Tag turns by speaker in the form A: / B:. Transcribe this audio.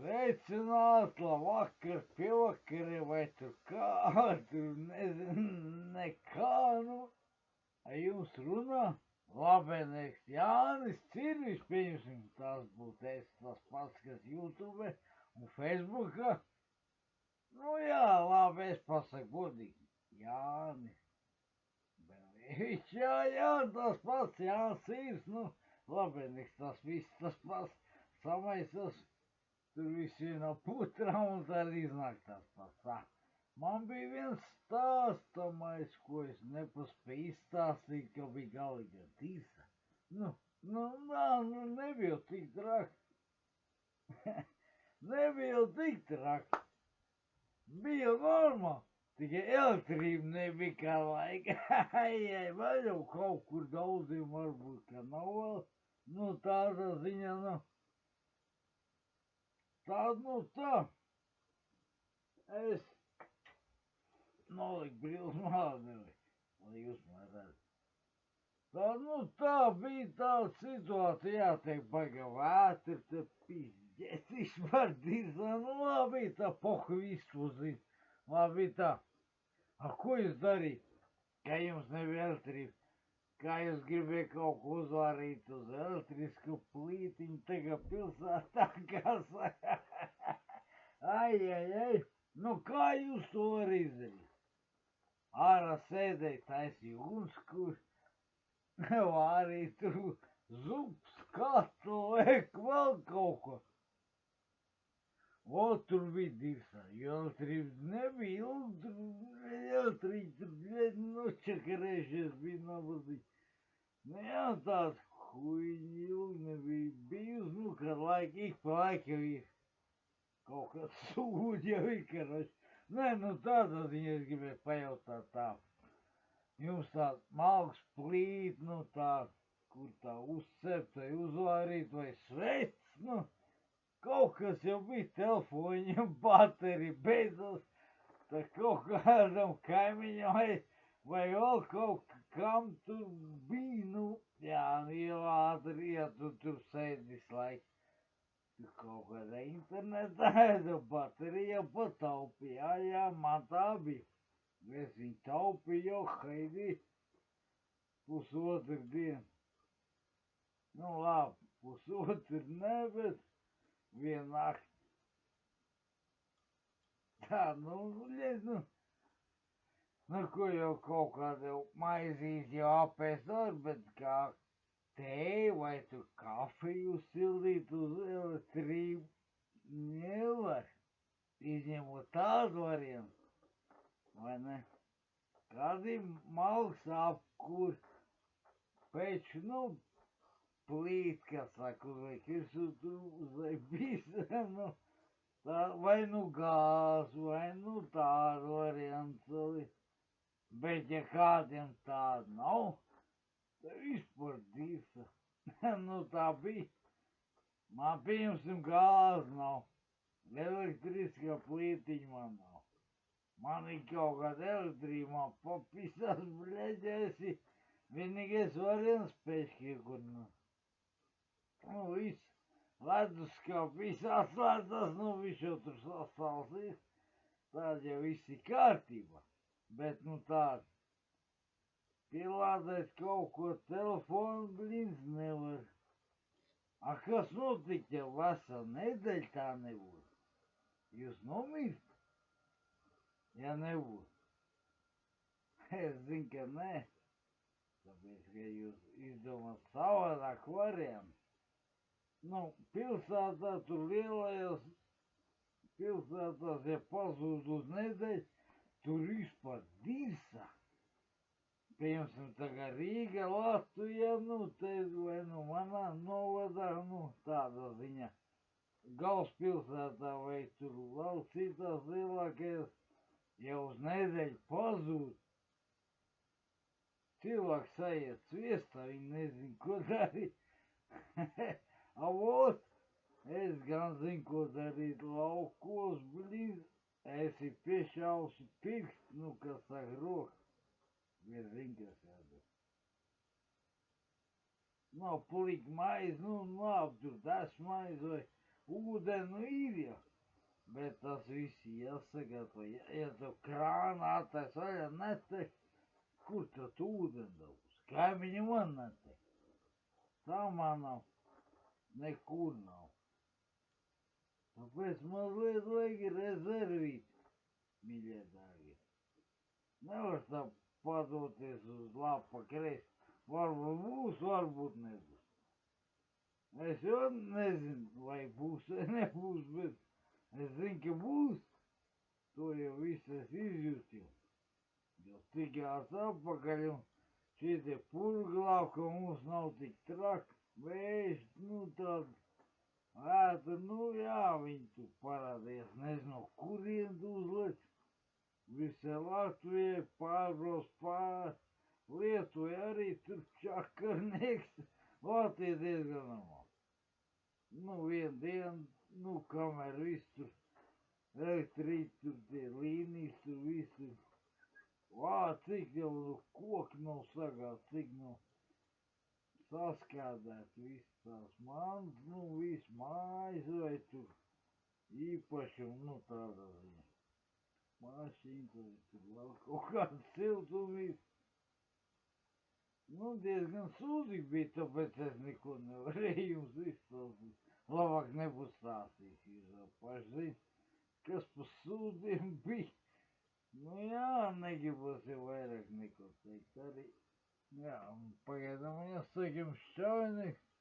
A: Sveicināti, labvakar, pievakari, vai tur kā, tur nezinu, nekā, nu, ar jums runā. Labenieks Jānis Cirvis, pieņemsim, tās būtu es, tas pats, kas YouTube un Facebookā. Nu jā, labi, es pasaku godīgi, Jānis. Viņš, jā, tas pats Jānis Cirvis, nu, labenieks, tas viss, tas pats, samaisas. Tur viss vienā putrā un tad iznāk tas pats. Man bija viens stāstamais, ko es nepaspēju izstāstīt, ka bija galīga tīsa. Nebija jau tik traki. Nebija jau tik traki. Bija normāli. Tikai elektrība nebija kā laika. Vai jau kaut kur daudziem varbūt, ka nav vēl. Nu, tāda ziņa, nu. Tā, es noliku brīvs malā, lai jūs man redz. Tā bija tāda situācija, jātiek baga vētri, te pizģēt, vispār dīzā, labi, tā poha visu zina, labi tā. Ko jūs darīt, ka jums nebija elektrība? Kā jūs gribēja kaut ko uzvārīt uz elektrisku plītiņu, tagad pilsētā, kā saka. Ai. Nu, kā jūs to var izdarīt? Ārā sēdēja taisīja ugunskurs, arī tur zups, katlu, vēl kaut ko. O, tur bija dirsā, jo elektrības nebija, elektrība tur nočakarējušies bija nabadzīgi. Nu jā, tāds huiņi ilgi nebija bijusi, nu, kad ik pa laikam ir kaut kas sūd jau ir, karoči. Nē, nu tādā ziņā es gribēju pajautāt tā. Jums tā malks plīt, nu tā, kur tā uzcept vai uzvārīt vai sveic, nu. Kaut kas jau bija telefoņa baterija beidzas, tā kaut kādam kaimiņam vai vēl kaut kam tur bija, nu, jā, ielādri, ja tu tur sēdi visu laiku. Tur kaut kādā internetā, baterija pataupīja, jā, man tā bija. Es viņu taupīju jau haidī pusotru dienu. Nu, labi, pusotru ne, bet vienu nakti. Tā, nu, ko jau kaut kāda maizīs jau apēst var, bet kā tēju vai tu kafiju sildīt uz elektrību nevar, izņemot tādu variantu, vai ne? Kādi malks apkur, pēc, nu, plīt, kā saka, uzliek visu uzliek, nu, tā, vai nu gāzu, vai nu tādu variantu, bet ja kādiem tādu nav, tad vispār dīsa. Nu tā bija. Man pieņemsim gāzi nav. Elektriskā plītiņa man nav. Man ir kaut kāda elektrība, man papisās bļeģēsi. Vienīgais variants pēčki, kur, nu, viss. Leduskap, viss atslēdzās, nu, viss jau tur sasalsīs. Tād jau viss ir kārtībā. Bet, nu, tād. Pielādēt kaut ko telefonu, blīns, nevar. Kas notikt, ja veselu nedēļu tā nebūs? Jūs nomirst? Ja nebūs. Es zinu, ka nē. Tāpēc, ka jūs izdomāt savādāk variantu. Nu, pilsētā tur lielajos pilsētās, ja pazūd uz nedēļu, tur vispār dirsā. Piemēram, tagad Rīga, Latvija, nu, te, vai, nu, manā novadā, nu, tādā ziņā. Galvaspilsētā vai tur vēl citās lielākajās, jau uz nedēļu pazūd. Cilvēks aiziet sviestā, viņi nezin, ko darīt. Avot, es gan zinu, ko darīt laukos, blīz, esi piešausi pirkst, nu, kas saka, roka. Es zinu, kas jādara. Nav pulikt maizi, nu, labi, tur des maizi vai ūdeni ir, ja, bet tas viss jāsagatavo, ja tu krānā attais vaļā netek, kur tad ūdeni dabūs? Kaimiņi man netek. Tā man nav, nekur nav. Tāpēc mazliet vajag rezervīt, mīļie dārgie. Nevar tā padoties uz lapa kreis. Varbūt būs, varbūt nebūs. Es jau nezinu, vai būs vai nebūs, bet es zinu, ka būs. To jau viss es izjūtu. Jo tikās atpakaļ un šitie purglāka mums nav tik traki. Vējš, nu tāda ēta, nu jā, viņi tu parādījās, nezinu, kurien tu uzlec. Visai Latvijai pārbrauc pār. Lietuva arī tur čakarnieks, Latvija diezgan normāli. Nu, vienu dienu, nu, kamēr viss tur elektrīt, tur tie līnijas, tur visu. Cik jau koki nav sagāt, cik nav saskādēt viss tās mans, nu, viss mājas vai tur īpašum, nu, tādā ziņā. Mašīna, vai tur vēl kaut kāds siltumīs. Nu, diezgan sūdīgi bija, tāpēc es neko nevarēju jums izstāstīt. Labāk nebūs stāstījis, jūs jau paši zin, kas pa sūdiem bija. Nu jā, negribas jau vairāk neko teikt arī. Jā, pagaidām jāsaka jums šķaujnieks.